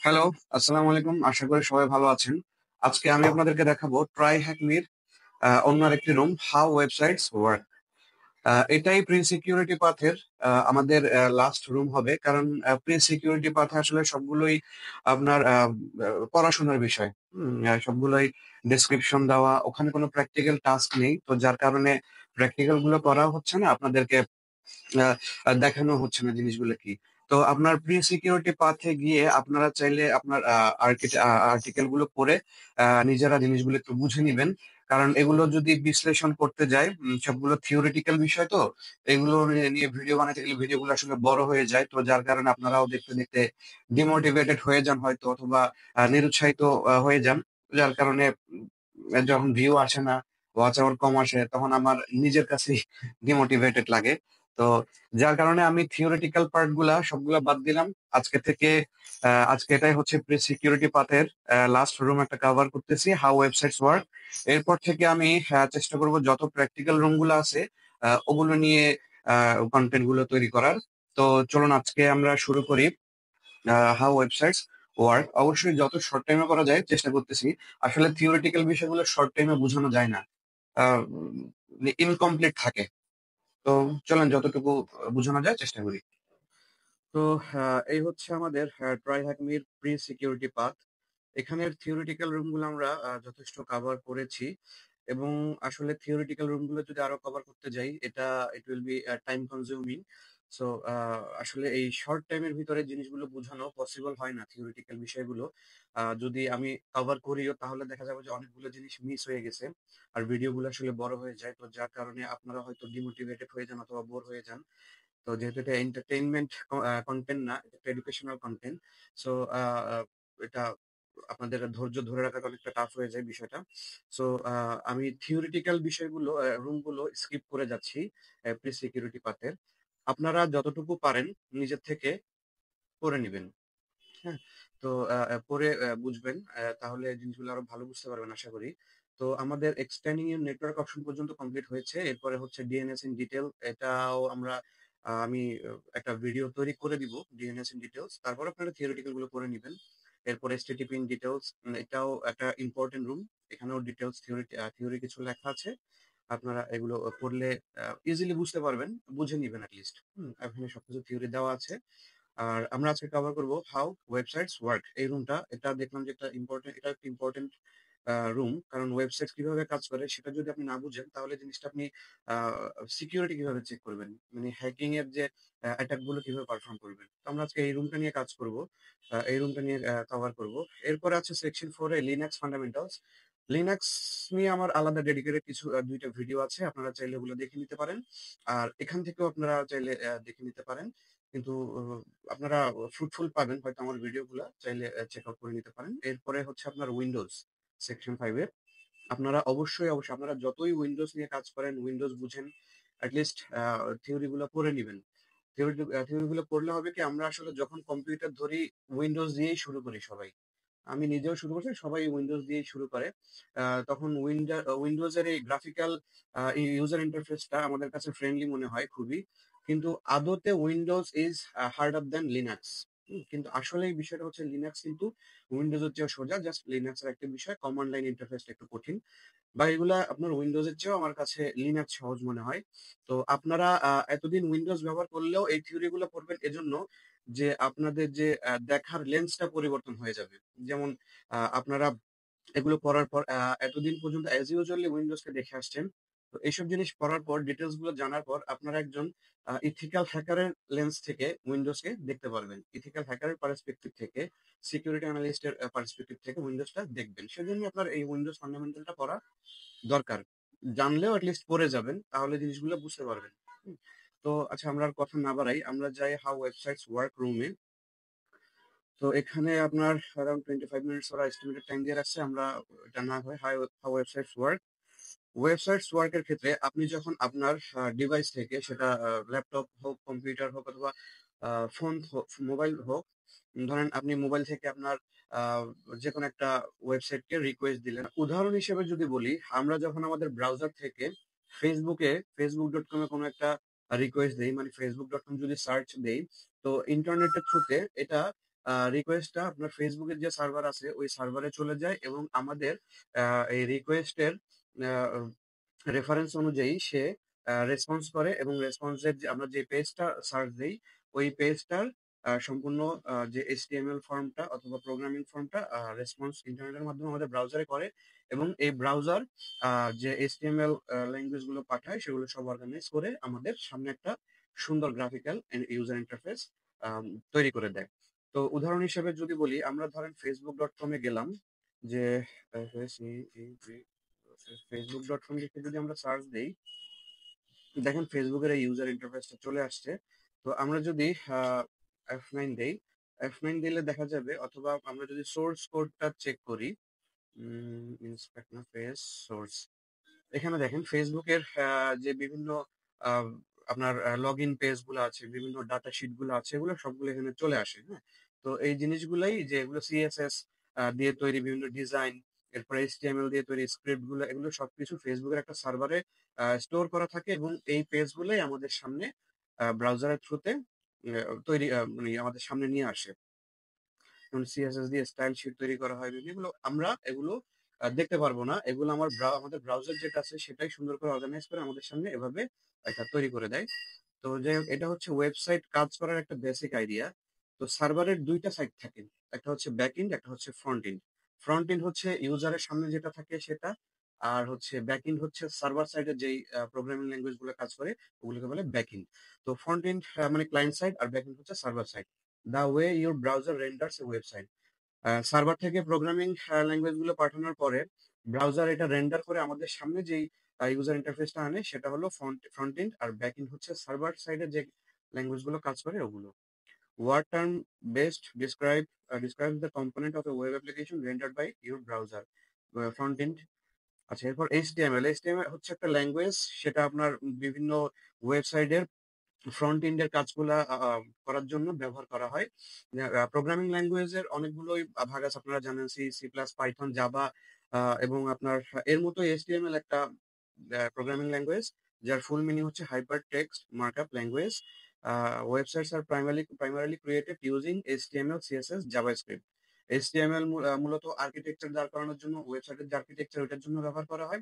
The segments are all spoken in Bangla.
হ্যালো, আসসালামু আলাইকুম। আশা করি সবাই ভালো আছেন। আজকে আমি আপনাদেরকে দেখাবো ট্রাই হ্যাকমির অন্য আরেকটি রুম, হাউ ওয়েবসাইটস ওয়ার্ক। এটাই প্রি সিকিউরিটি পাথের আমাদের লাস্ট রুম হবে, কারণ প্রি সিকিউরিটি পাথে আসলে সবগুলোই আপনার পড়াশোনার বিষয়। সবগুলোই ডেসক্রিপশন দেওয়া, ওখানে কোনো প্র্যাকটিক্যাল টাস্ক নেই, তো যার কারণে প্র্যাকটিক্যাল গুলো করা হচ্ছে না, আপনাদেরকে আহ, দেখানো হচ্ছে না জিনিসগুলো কি। তো আপনার প্রি সিকিউরিটি পাথে গিয়ে আপনারা চাইলে আপনার আর্টিকেল গুলো পড়ে নিজেরা জিনিসগুলো একটু বুঝে নিবেন, কারণ এগুলো যদি বিশ্লেষণ করতে যায়, সবগুলো থিওরিটিক্যাল বিষয়, তো এগুলো নিয়ে ভিডিও বানাতে গেলে ভিডিওগুলো আসলে বড় হয়ে যায়, তো যার কারণে আপনারাও দেখতে দেখতে ডিমোটিভেটেড হয়ে যান হয়তো, অথবা নিরুৎসাহিত হয়ে যান। যার কারণে যখন ভিউ আসে না, ওয়াচ আওয়ার কম আসে, তখন আমার নিজের কাছেই ডিমোটিভেটেড লাগে। তো যার কারণে আমি থিওরিটিক্যাল পার্ট গুলা সবগুলা বাদ দিলাম আজকে থেকে। আজকে এটাই হচ্ছে প্রি সিকিউরিটি পাথের লাস্ট রুম একটা কভার করতেছি, হাউ ওয়েবসাইটস ওয়ার্ক। এরপর থেকে আমি চেষ্টা করব যত প্র্যাকটিক্যাল রুম গুলো আছে ওগুলো নিয়ে কন্টেন্ট গুলো তৈরি করার। তো চলুন আজকে আমরা শুরু করি হাউ ওয়েবসাইটস ওয়ার্ক। অবশ্যই যত শর্ট টাইমে করা যায় চেষ্টা করতেছি। আসলে থিওরিটিক্যাল বিষয়গুলো শর্ট টাইমে বোঝানো যায় না, ইনকমপ্লিট থাকে। তো চলেন যতটুকু বোঝানো যায় চেষ্টা করি। তো এই হচ্ছে আমাদের ট্রাই হ্যাকমির প্রি সিকিউরিটি পাথ। এখানের থিওরিটিক্যাল রুমগুলো আমরা যথেষ্ট কভার করেছি, এবং আসলে থিওরিটিক্যাল রুমগুলো যদি আরো কভার করতে যাই, it will be time consuming. So আসলে এই শর্ট টাইমের ভিতরে জিনিসগুলো বোঝানো পসিবল হয় না, থিওরিটিক্যাল বিষয়গুলো। যদি আমি কভার করিও তাহলে দেখা যাবে যে অনেকগুলো জিনিস মিস হয়ে গেছে, আর ভিডিওগুলো আসলে বড় হয়ে যায়, তো যার কারণে আপনারা হয়তো ডিমোটিভেটেড হয়ে যান অথবা বোর হয়ে যান। তো যেহেতু এটা এন্টারটেইনমেন্ট কন্টেন্ট না, এটা এডুকেশনাল কন্টেন্ট। সো এটা আপনাদের ধৈর্য ধরে রাখাটা অনেকটা টাফ হয়ে যায় বিষয়টা। সো আমি থিওরিটিক্যাল বিষয়গুলো, রুমগুলো স্কিপ করে যাচ্ছি প্রি সিকিউরিটি পাথের। আপনারা যতটুকু পারেন নিজের থেকে করে নিবেন। হ্যাঁ, তো পরে বুঝবেন, তাহলে জিনিসগুলো আরো ভালো বুঝতে পারবেন আশা করি। তো আমাদের এক্সটেন্ডিং এর নেটওয়ার্ক অপশন পর্যন্ত কমপ্লিট হয়েছে। এরপরে হচ্ছে ডিএনএস ইন ডিটেল, এটাও আমরা আমি একটা ভিডিও তৈরি করে দিব ডিএনএস ইন ডিটেলস, তারপর আপনারা থিওরিটিক্যাল গুলো করে নিবেন। এরপর এসটিটিপি ইন ডিটেলস, এটাও একটা ইম্পর্টেন্ট রুম। এখানেও ডিটেলস থিওরি কিছু লেখা আছে, আপনারা এগুলো পড়লে ইজিলি বুঝতে পারবেন, বুঝে নিবেন অ্যাটলিস্ট। এখানে সবকিছু থিওরি দেওয়া আছে। আর আমরা আজকে কভার করব হাউ ওয়েবসাইটস ওয়ার্ক। এই রুমটা, এটা দেখলাম যে এটা একটা ইম্পর্টেন্ট রুম, কারণ ওয়েবসাইট কিভাবে কাজ করে সেটা যদি আপনি না বুঝেন তাহলে জিনিসটা আপনি সিকিউরিটি কিভাবে চেক করবেন, মানে হ্যাকিং এর যে অ্যাটাক গুলো কিভাবে পারফর্ম করবেন। তো আমরা আজকে এই রুমটা নিয়ে কাজ করব, এই রুমটা নিয়ে কভার করব। এরপরে আছে section 4 A Linux fundamentals. Linux নিয়ে আমার আলাদা ডেডিকেটেড কিছু দুইটা ভিডিও আছে, আপনারা চাইলে ওগুলো দেখে নিতে পারেন। আর এখান থেকেও আপনারা চাইলে দেখে নিতে পারেন, কিন্তু আপনারা ফ্রুটফুল পাবেন হয়তো আমার ভিডিওগুলো, চাইলে চেক আউট করে নিতে পারেন। এরপরে হচ্ছে আপনার উইন্ডোজ সেকশন 5 এর। আপনারা অবশ্যই আপনারা যতই উইন্ডোজ নিয়ে কাজ করেন, উইন্ডোজ বুঝেন, অ্যাটলিস্ট থিওরি গুলো পড়ে নিবেন। থিওরি গুলো পড়লে হবে কি, আমরা আসলে যখন কম্পিউটার ধরি উইন্ডোজ দিয়েই শুরু করি সবাই। আমি নিজেও শুরু করছি, সবাই উইন্ডোজ দিয়েই শুরু করে। তখন উইন্ডোজের এই গ্রাফিক্যাল ইউজার ইন্টারফেসটা আমাদের কাছে ফ্রেন্ডলি মনে হয় খুবই, কিন্তু আদতে Windows is harder then Linux. কিন্তু আসলে এই বিষয়টা হচ্ছে, লিনাক্স কিন্তু উইন্ডোজের চেয়েও সোজা, জাস্ট লিনাক্স এর একটা বিষয়, কমান্ড লাইন ইন্টারফেসটা একটু কঠিন। বাকিগুলা আপনার উইন্ডোজের চেয়েও আমার কাছে লিনাক্স সহজ মনে হয়। তো আপনারা এতদিন উইন্ডোজ ব্যবহার করলেও এই থিওরি গুলো পড়বেন এজন্য যে আপনাদের যে দেখার লেন্সটা পরিবর্তন হয়ে যাবে। যেমন আপনারা এগুলো পড়ার পর এতদিন পর্যন্ত অ্যাজ ইউজুয়ালি উইন্ডোজকে দেখে আসছেন, তো এইসব জিনিস পড়ার পর, ডিটেলস গুলো জানার পর, আপনারা একজন ইথিক্যাল হ্যাকারের লেন্স থেকে উইন্ডোজকে দেখতে পারবেন, ইথিক্যাল হ্যাকারের পার্সপেক্টিভ থেকে, সিকিউরিটি অ্যানালিস্টের পার্সপেক্টিভ থেকে উইন্ডোজটা দেখবেন। সেজন্য আপনার এই উইন্ডোজ ফান্ডামেন্টালটা পড়া দরকার। জানলেও অ্যাটলিস্ট পড়ে যাবেন, তাহলে জিনিসগুলো বুঝতে পারবেন। হুম। তো আচ্ছা, আমরা আর কথা না বাড়াই, আমরা যাই হাউ ওয়েবসাইটস ওয়ার্ক রুমে। তো এখানে আপনার অ্যারাউন্ড 25 মিনিটস ওরা এস্টিমেটেড টাইম দিয়ে রাখছে। আমরা এটা না হয় হাউ ওয়েবসাইটস ওয়ার্ক। ওয়েবসাইটস ওয়ার্কের ক্ষেত্রে আপনি যখন আপনার ডিভাইস থেকে, সেটা ল্যাপটপ হোক, কম্পিউটার হোক, অথবা ফোন, মোবাইল হোক, ধরেন আপনি মোবাইল থেকে আপনার আহ, যে কোনো একটা ওয়েবসাইটকে রিকোয়েস্ট দিলেন। উদাহরণ হিসেবে যদি বলি, আমরা যখন আমাদের ব্রাউজার থেকে ফেসবুক.com এ কোনো একটা রিকোয়েস্ট দেই, মানে ফেসবুক.com যদি সার্চ দেই, তো ইন্টারনেটের থ্রুতে এটা রিকোয়েস্টটা আপনার ফেসবুকের যে সার্ভার আছে ওই সার্ভারে চলে যায় এবং আমাদের এই রিকোয়েস্টের রেফারেন্স অনুযায়ী সে রেসপন্স করে এবং রেসপন্সের যে আমরা যে পেজটা সার্চ দিই ওই পেজটার সম্পূর্ণ যে এইচটিএমএল ফর্মটা অথবা প্রোগ্রামিং ফর্মটা রেসপন্স ইন্টারনেটের মাধ্যমে আমাদের ব্রাউজারে করে এবং এই ব্রাউজার যে এইচটিএমএল ল্যাঙ্গুয়েজ গুলো পাঠায় সেগুলো সব অর্গানাইজ করে আমাদের সামনে একটা সুন্দর গ্রাফিক্যাল ইউজার ইন্টারফেস তৈরি করে দেয়। তো উদাহরণ হিসেবে যদি বলি, আমরা ধরেন facebook.com এ গেলাম, যে facebook.com লিখে যদি আমরা সার্চ দেই, দেখেন ফেসবুকের এই ইউজার ইন্টারফেসটা চলে আসছে। তো আমরা যদি F9 দেই, F9 দিলে দেখা যাবে, অথবা আমরা যদি সোর্স কোডটা চেক করি, ইন্সপেক্ট না পেজ সোর্স, এখানে দেখেন ফেসবুকের যে বিভিন্ন আহ, আপনার লগ ইন পেজ গুলো আছে, বিভিন্ন ডাটা শিট গুলো আছে, এগুলো সবগুলো এখানে চলে আসে। হ্যাঁ, তো এই জিনিসগুলাই যে এগুলো সিএসএস দিয়ে তৈরি বিভিন্ন ডিজাইন, এরপরে এইচটিএমএল দিয়ে তৈরি স্ক্রিপ্ট গুলো, এগুলো সবকিছু ফেসবুকের একটা সার্ভারে স্টোর করা থাকে এবং এই পেজ গুলোই আমাদের সামনে ব্রাউজারের থ্রুতে তৈরি মানে আমাদের সামনে নিয়ে আসে। যেমন সিএসএস দিয়ে স্টাইল শিট তৈরি করা হয়, এগুলো আমরা এগুলো দেখতে পারবো না, এগুলো আমাদের ব্রাউজার যেটা আছে সেটাই সুন্দর করে অর্গানাইজ করে আমাদের সামনে এভাবে এটা তৈরি করে দেয়। তো যাই হোক, এটা হচ্ছে ওয়েবসাইট কাজ করার একটা বেসিক আইডিয়া। তো সার্ভারের দুইটা সাইড থাকে, একটা হচ্ছে ব্যাক এন্ড, একটা হচ্ছে ফ্রন্ট এন্ড। ফ্রন্ট এন্ড হচ্ছে ইউজারের সামনে যেটা থাকে সেটা, আর হচ্ছে ব্যাক এন্ড হচ্ছে সার্ভার সাইডে যেই প্রোগ্রামিং ল্যাঙ্গুয়েজ গুলো কাজ করে ওগুলোকে বলে ব্যাক এন্ড। তো ফ্রন্ট এন্ড মানে ক্লায়েন্ট সাইড, আর ব্যাক এন্ড হচ্ছে server side. The way your browser renders A website, server থেকে প্রোগ্রামিং ল্যাঙ্গুয়েজ গুলো পাঠানোর পরে ব্রাউজার এটা রেন্ডার করে আমাদের সামনে যেই ইউজার ইন্টারফেসটা আনে সেটা হলো ফ্রন্ট এন্ড, আর ব্যাক এন্ড হচ্ছে সার্ভার সাইডে যে ল্যাঙ্গুয়েজ গুলো কাজ করে ওগুলো। Word term best describes the component of a web application rendered by your browser, front end. আচ্ছা, এরপর এইচটিএমএল হচ্ছে একটা ল্যাঙ্গুয়েজ, সেটা আপনার বিভিন্ন ওয়েবসাইটের ফ্রন্ট এন্ডের কাজগুলা করার জন্য ব্যবহার করা হয়। প্রোগ্রামিং ল্যাঙ্গুয়েজের অনেকগুলোই ভাগ আছে, আপনারা জানেন, C, C plus, Python, Java, এবং আপনার এর মতো এইচটিএমএল একটা প্রোগ্রামিং ল্যাঙ্গুয়েজ, যার ফুল মিনিং হচ্ছে hyper text markup language. Websites are primarily created using HTML, CSS, JavaScript. HTML মূলত আর্কিটেকচার দাঁড় করানোর জন্য, ওয়েবসাইটের যে আর্কিটেকচার ওটার জন্য ব্যবহার করা হয়।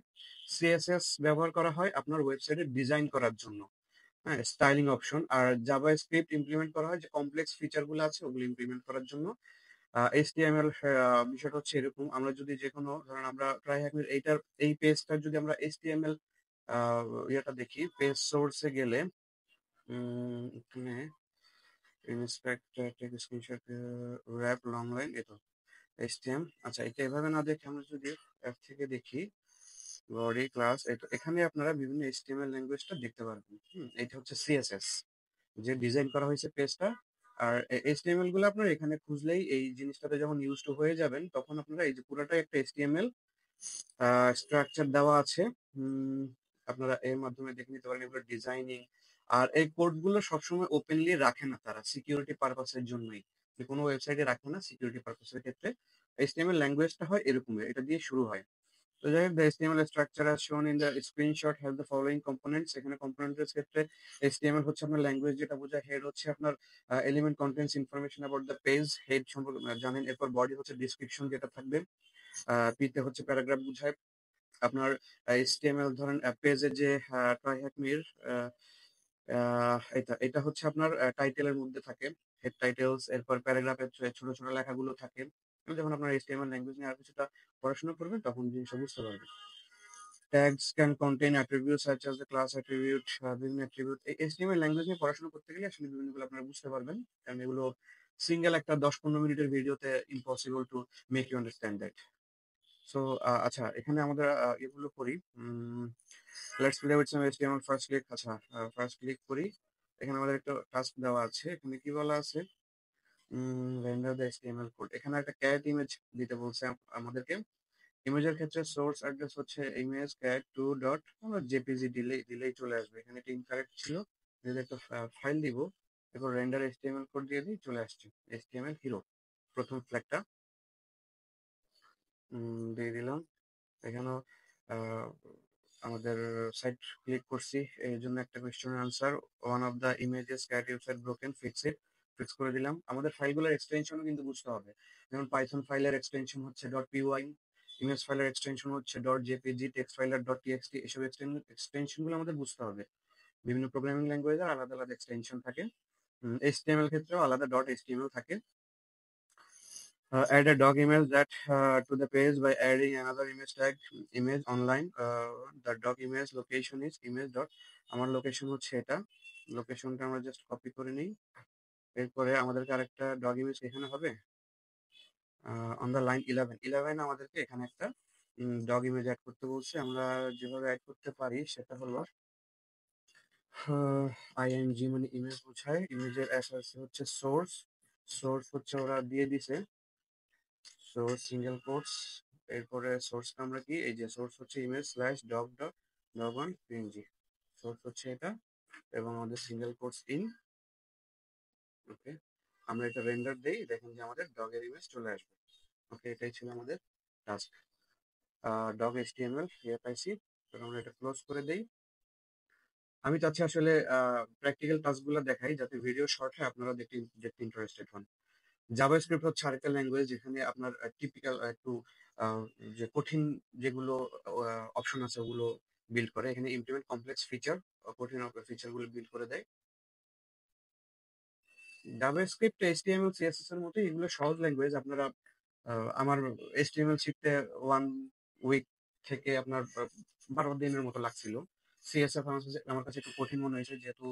সিএসএস ব্যবহার করা হয় আপনার ওয়েবসাইটের ডিজাইন করার জন্য, হ্যাঁ, স্টাইলিং অপশন। আর জাভাস্ক্রিপ্ট ইমপ্লিমেন্ট করা হয় যে কমপ্লেক্স ফিচার গুলো আছে ওগুলো ইমপ্লিমেন্ট করার জন্য। এইচটিএমএল বিষয়টা হচ্ছে এরকম, আমরা যদি যে কোনো, ধরেন আমরা ট্রাই হ্যাকমির এই পেজটার যদি আমরা এইচটিএমএল ইয়েটা দেখি, পেজ সোর্সে গেলে এখানে inspect take screenshot wrap long line, এতো এইচটিএম। আচ্ছা, এটা এভাবে না দেখে আমরা যদি অ্যাপ থেকে দেখি, বডি ক্লাস, এখানে আপনারা বিভিন্ন এইচটিএমএল ল্যাঙ্গুয়েজটা দেখতে পারবেন। এটা হচ্ছে সিএসএস যে ডিজাইন করা হয়েছে পেজটা। আর এইচটিএমএল গুলো আপনার এখানে খুঁজলেই এই জিনিসটাতে যখন ইউজ টু হয়ে যাবেন তখন আপনারা এই যে পুরোটাই একটা এইচটিএমএল স্ট্রাকচার দেওয়া আছে, আপনারা এর মাধ্যমে দেখে নিতে পারেন এগুলো ডিজাইনিং। আর এই কোড গুলো সবসময় ওপেনলি রাখে না, তারা সিকিউরিটি পারপাসের জন্যই, যে কোনো ওয়েবসাইটে রাখে না সিকিউরিটি পারপাসের ক্ষেত্রে। এইচটিএমএল ল্যাঙ্গুয়েজটা হয় এরকমই, এটা দিয়ে শুরু হয়। তো যাই হোক, the HTML structure as shown in the screenshot has the following components. এখানে কম্পোনেন্টের ক্ষেত্রে HTML হচ্ছে আপনার ল্যাঙ্গুয়েজ যেটা বোঝায়, হেড হচ্ছে আপনার element contents information about the page, head সম্পর্কে জানেন। এরপর বডি হচ্ছে ডিসক্রিপশন যেটা থাকবে, পিতে হচ্ছে প্যারাগ্রাফ বোঝায় আপনার। HTML ধরেন পেজের যে ট্রাই হ্যাকমির, এটা এটা হচ্ছে আপনার টাইটেলের মধ্যে থাকে, হেড টাইটেলস। এরপর প্যারাগ্রাফের ছোট ছোট লেখাগুলো থাকে। যখন আপনার HTML ল্যাঙ্গুয়েজ নিয়ে আর কিছুটা পড়াশোনা করবেন তখন জিনিসটা বুঝতে পারবেন। Tags can contain attributes such as the class attribute, বিভিন্ন attribute। এই HTML ল্যাঙ্গুয়েজ নিয়ে পড়াশোনা করতে গেলে আসলে বিভিন্নগুলো আপনারা বুঝতে পারবেন, কারণ এগুলো সিঙ্গেল একটা 10-15 মিনিটের ভিডিওতে impossible to make you understand that. So আচ্ছা, এখানে আমরা এগুলো করি। Let's play with some HTML first click. আচ্ছা, ফার্স্ট ক্লিক করি। এখানে আমাদের একটা টাস্ক দেওয়া আছে, এখানে কি বলা আছে, রেন্ডার দ্য HTML কোড। এখানে একটা ক্যাট ইমেজ দিতে বলছে আমাদেরকে। ইমেজের ক্ষেত্রে সোর্স অ্যাড্রেস হচ্ছে ইমেজ ক্যাট টু ডট, আমরা জেপিজি দিলেই চলে আসবে। এখানে এটা ইনকারেক্ট ছিল, যদি একটা ফাইল দিব, এরপর রেন্ডার এইচটিএমএল কোড দিয়ে দিই, চলে আসছে এইচটিএমএল হিরো, প্রথম ফ্ল্যাগটা দিয়ে দিলাম। এখানেও আহ, আমাদের সাইট ক্লিক করছি, এই জন্য একটা কোয়েশ্চেনের answer, one of the images cat website broken, fix it. Fix করে দিলাম। আমাদের ফাইলগুলোর এক্সটেনশনও কিন্তু বুঝতে হবে। যেমন পাইথন ফাইলের এক্সটেনশন হচ্ছে .py, ইমেজ ফাইলের এক্সটেনশন হচ্ছে .jpg, টেক্সট ফাইলের .txt, এসব এক্সটেনশনগুলো আমাদের বুঝতে হবে। বিভিন্ন প্রোগ্রামিং ল্যাঙ্গুয়েজের আলাদা আলাদা এক্সটেনশন থাকে। HTML ক্ষেত্রেও আলাদা .html থাকে। Add a doc image that to the page by adding another image tag image online. The doc image location is image dot. আমার লোকেশন হচ্ছে এটা, লোকেশনটা আমরা জাস্ট কপি করে নিই। এরপরে আমাদেরকে আরেকটা ডগ ইমেজ এখানে হবে অন দ্য লাইন 11 আমাদেরকে এখানে একটা ডগ ইমেজ অ্যাড করতে বলছে। আমরা যেভাবে অ্যাড করতে পারি সেটা হলো ING মানে ইমেজ বোঝায়। ইমেজের অ্যাসাস হচ্ছে সোর্স, সোর্স হচ্ছে ওরা দিয়ে দিছে সোর্স সিঙ্গেল কোটস। এরপরে সোর্সটা আমরা কি, এই যে সোর্স হচ্ছে image slash dog dot dog on PNG, source হচ্ছে এটা এবং আমাদের সিঙ্গেল কোটস ইন। ওকে, আমরা এটা রেন্ডার দেই, দেখেন যে আমাদের ডগের ইমেজ চলে আসবে। ওকে, এটাই ছিল আমাদের টাস্ক। ডগ HTML পাইছি, তো আমরা এটা ক্লোজ করে দেই। আমি চাচ্ছি আসলে প্র্যাকটিক্যাল টাস্কগুলো দেখাই যাতে ভিডিও শর্ট হয়, আপনারা দেখতে ইন্টারেস্টেড হন। জাভাস্ক্রিপ্ট হচ্ছে আরেকটা ল্যাঙ্গুয়েজ যেখানে আপনার টিপিক্যাল একটু আহ, যে কঠিন যেগুলো অপশন আছে ওগুলো বিল্ড করে। এখানে ইমপ্লিমেন্ট কমপ্লেক্স ফিচার, কঠিন ফিচার গুলো বিল্ড করে দেয়। জাভাস্ক্রিপ্ট HTML CSS এর মতো এগুলো সহজ ল্যাঙ্গুয়েজ। আপনারা আমার HTML শিখতে 1 উইক থেকে আপনার 12 দিনের মতো লাগছিল। CSS আমার কাছে একটু কঠিন মনে হয়েছে, যেহেতু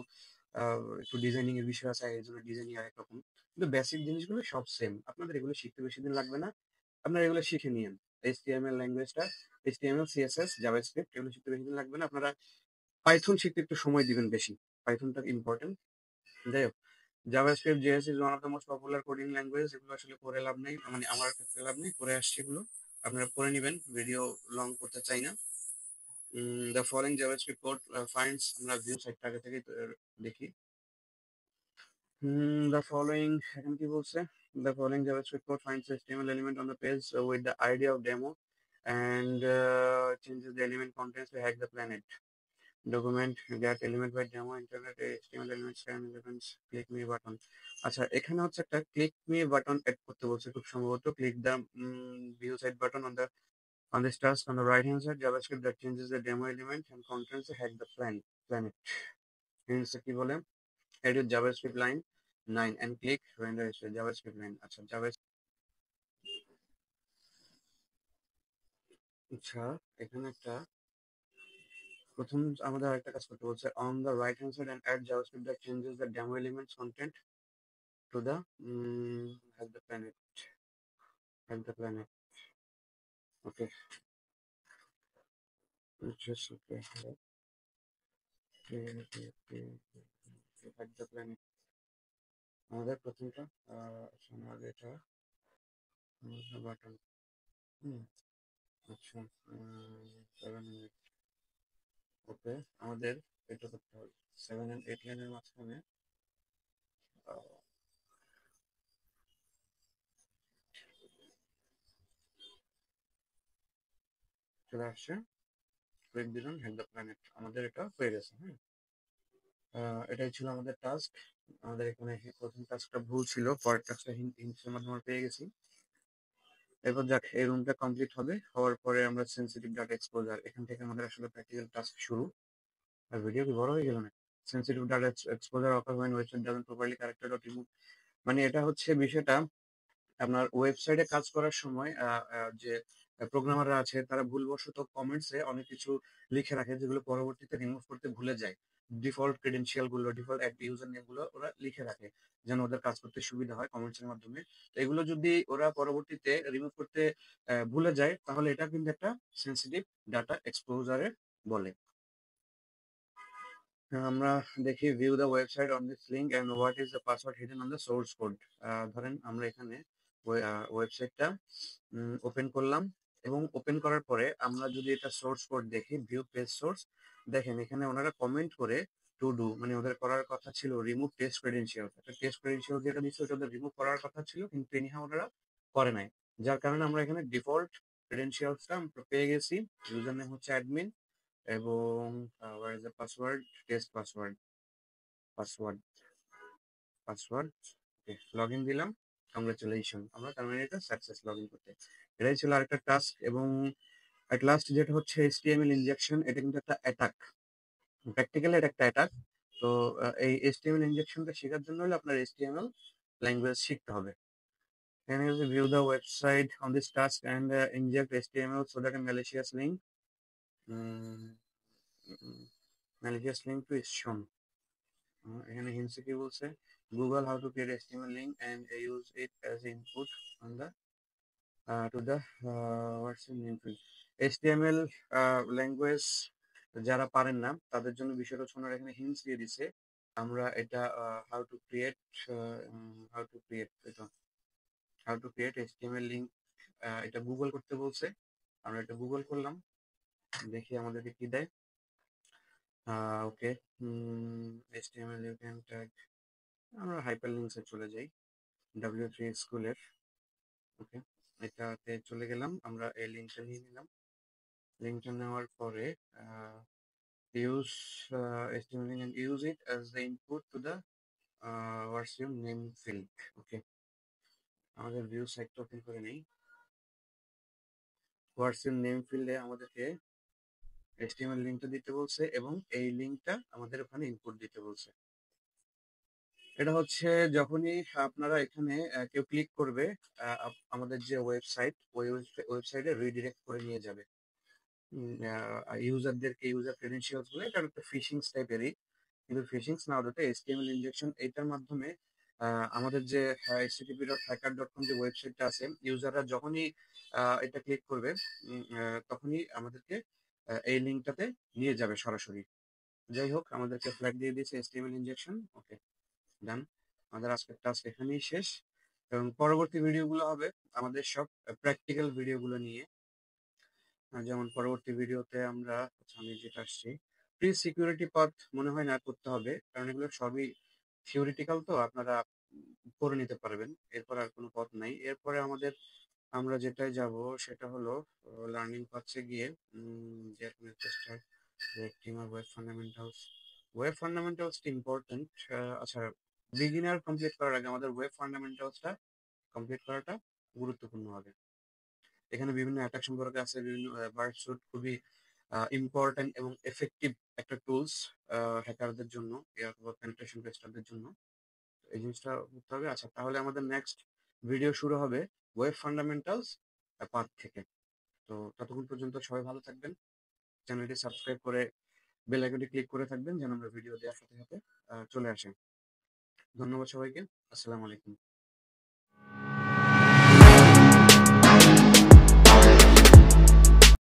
একটু ডিজাইনিং এর বিষয় আছে, এই জন্য ডিজাইনিং আরেক রকম। কিন্তু বেসিক জিনিসগুলো সব সেম, আপনাদের এগুলো শিখতে বেশি দিন লাগবে না, আপনারা এগুলো শিখে নিয়েন। HTML ল্যাঙ্গুয়েজটা, HTML CSS জাভাস্ক্রিপ্ট এগুলো শিখতে বেশি দিন লাগবে না। আপনারা পাইথন শিখতে একটু সময় দিবেন বেশি, পাইথনটা ইম্পর্টেন্ট। যাই হোক, JavaScript JS is one of the most popular coding language. এগুলো আসলে করে লাভ নেই, মানে আমার ক্ষেত্রে লাভ নেই, করে আসছে এগুলো, আপনারা পড়ে নেবেন, ভিডিও লং করতে চাই না। The following JavaScript code finds, আমরা ভিউ সাইটটা আগে থেকেই দেখি। দ্য ফলোইং, এখানে কি বলছে, the following JavaScript code finds HTML element on the page with the idea of demo and changes the element contents to hack the planet. Document get element by demo internet HTML elements can elements click me button. আচ্ছা, এখানে হচ্ছে একটা ক্লিক মি বাটন এড করতে বলছে খুব সম্ভবত। Click the view site button on this task on the right hand side JavaScript that changes the demo element and contains hack the planet. Hence কি বলে, edit JavaScript line 9 and click render JavaScript line. আচ্ছা আচ্ছা, এখানে একটা প্রথম আমাদের আরেকটা কাজ করতে বলছে on the right hand side and add JavaScript that changes the demo elements content to the hack the planet. Hack the planet. Okay. Just okay. Hack the planet. আমাদের প্রথমটা আমাদের এটা বাটন। আচ্ছা, 7 ওকে, আমাদের এটা করতে হবে 7 and 8 লাইনের মাঝখানে চলে আসছে। ক্লিক দিলাম হ্যাক দ্য প্ল্যানেট, আমাদের এটা হয়ে গেছে। হ্যাঁ, এটাই ছিল আমাদের টাস্ক। আমাদের এখানে প্রথম টাস্কটা ভুল ছিল, পরের টাস্কটা হিন্টসের মাধ্যমে পেয়ে গেছি। এরপর যাক, এই রুমটা কমপ্লিট হবে, হওয়ার পরে আমরা সেন্সিটিভ ডাটা এক্সপোজার, এখান থেকে আমাদের আসলে প্র্যাকটিক্যাল টাস্ক শুরু। আর ভিডিও কি বড় হয়ে গেল না? Sensitive data exposure ochre when website doesn't properly character dot remove, মানে এটা হচ্ছে বিষয়টা, আপনার ওয়েবসাইটে কাজ করার সময় যে প্রোগ্রামাররা আছে তারা ভুলবশত কমেন্টসে অনেক কিছু লিখে রাখে যেগুলো পরবর্তীতে রিমুভ করতে ভুলে যায়। ডিফল্ট ক্রেডেনশিয়াল গুলো, ডিফল্ট ইউজার নেম গুলো ওরা লিখে রাখে যেন ওদের কাজ করতে সুবিধা হয় কমেন্টস এর মাধ্যমে। তো এগুলো যদি ওরা পরবর্তীতে রিমুভ করতে ভুলে যায় তাহলে এটা কিন্তু একটা সেন্সিটিভ ডাটা এক্সপোজারে বলে। আমরা দেখি view the website on this link and what is the password hidden on the source code. ধরেন আমরা এখানে ওয়েবসাইটটা ওপেন করলাম এবং ওপেন করার পরে আমরা যদি এটা সোর্স কোড দেখি, ভিউ পেজ সোর্স, দেখেন এখানে ওনারা কমেন্ট করে টু ডু, মানে ওদের করার কথা ছিল রিমুভ টেস্ট ক্রেডেনশিয়াল, একটা টেস্ট ক্রেডেনশিয়াল যেটা দিচ্ছে ওটা ওদের রিমুভ করার কথা ছিল, কিন্তু এনিহাও ওনারা করে নাই। যার কারণে আমরা এখানে ডিফল্ট ক্রেডেনশিয়ালসটা পেয়ে গেছি। ইউজার নেম হচ্ছে অ্যাডমিন এবং where is the password, test password, password password okay, login দিলাম। কংগ্রাচুলেশন, আমরা তার মানে এটা সাকসেস লগইন করতে। এটাই ছিল আরেকটা টাস্ক। এবং এট লাস্ট যেটা হচ্ছে HTML ইনজেকশন, এটা কিন্তু একটা অ্যাটাক। প্র্যাকটিক্যালি এটা একটা অ্যাটাক। তো এই HTML ইনজেকশনটা শেখার জন্য হলে আপনার HTML ল্যাঙ্গুয়েজ শিখতে হবে। এখানে হচ্ছে view the website on this task and inject HTML so that a malicious link malicious link to is shown. এখানে হিন্টসে কি বলছে? Google how to create HTML link and use it as input on the to the what's in name field. HTML language যারা পারেন না তাদের জন্য বিষয়টা হচ্ছে ওনারা এখানে হিন্টস দিয়ে দিছে। আমরা এটা how to create how to create এটা how to create HTML link, এটা গুগল করতে বলছে। আমরা এটা গুগল করলাম, দেখি আমাদেরকে কি দেয়। ওকে, HTML ইউ ক্যান ট্যাগ, আমরা হাইপার লিঙ্কসে চলে যাই, W3 স্কুলের। ওকে, এটাতে চলে গেলাম, আমরা এই লিঙ্কটা নিয়ে নিলাম। লিঙ্কটা নেওয়ার পরে use HTML link and use it as the input to the what's your name field. ওকে, আমাদের ভিউ সাইটটা ওপেন করে নেই। হোয়াটস ইউর নেম ফিল্ডে আমাদেরকে HTML লিঙ্কটা দিতে বলছে এবং এই লিঙ্কটা আমাদের ওখানে ইনপুট দিতে বলছে। এটা হচ্ছে যখনই আপনারা এখানে কেউ ক্লিক করবে, আমাদের যে ওয়েবসাইট, ওই ওয়েবসাইটে রিডিরেক্ট করে নিয়ে যাবে ইউজারদেরকে, ইউজার ক্রেডেনশিয়ালস গুলো। এটা একটা ফিশিংস টাইপেরই, কিন্তু ফিশিংস না ওটা HTML ইনজেকশন। এটার মাধ্যমে আমাদের যে http.hacker.com যে ওয়েবসাইটটা আছে, ইউজাররা যখনই এটা ক্লিক করবে তখনই আমাদেরকে এই লিঙ্কটাতে নিয়ে যাবে সরাসরি। যাই হোক, আমাদেরকে ফ্ল্যাগ দিয়ে দিয়েছে HTML ইনজেকশন। ওকে, ডান। আমাদের আজকের টাস্ক এখানেই শেষ, এবং পরবর্তী ভিডিওগুলো হবে আমাদের সব প্র্যাকটিক্যাল ভিডিওগুলো নিয়ে। যেমন পরবর্তী ভিডিওতে আমরা, আচ্ছা আমি যেটা আসছি, প্রি সিকিউরিটি পাথ মনে হয় না করতে হবে, কারণ এগুলো সবই থিওরিটিক্যাল, তো আপনারা করে নিতে পারবেন। এরপর আর কোনো পথ নাই। এরপরে আমরা যেটাই যাব সেটা হলো লার্নিং পাথে গিয়ে ওয়েব ফান্ডামেন্টালস। ওয়েব ফান্ডামেন্টালসটা ইম্পর্টেন্ট। আচ্ছা, বিগিনার কমপ্লিট করার আগে আমাদের ওয়েব ফান্ডামেন্টালসটা কমপ্লিট করাটা গুরুত্বপূর্ণ হবে। এখানে বিভিন্ন অ্যাটাক সম্পর্কে আছে, বিভিন্ন বার্ডসুট খুবই ইম্পর্টেন্ট এবং এফেক্টিভ একটা টুলস হ্যাকারদের জন্য, অথবা পেনিট্রেশন টেস্টারদের জন্য। এই জিনিসটা করতে হবে। আচ্ছা, তাহলে আমাদের নেক্সট ভিডিও শুরু হবে ওয়েব ফান্ডামেন্টালস পার্ট থেকে। তো ততক্ষণ পর্যন্ত সবাই ভালো থাকবেন, চ্যানেলটি সাবস্ক্রাইব করে বেল আইকনটি ক্লিক করে থাকবেন যেন আমরা ভিডিও দেওয়ার সাথে সাথে চলে আসে। ধন্যবাদ সবাইকে, আসসালামু আলাইকুম।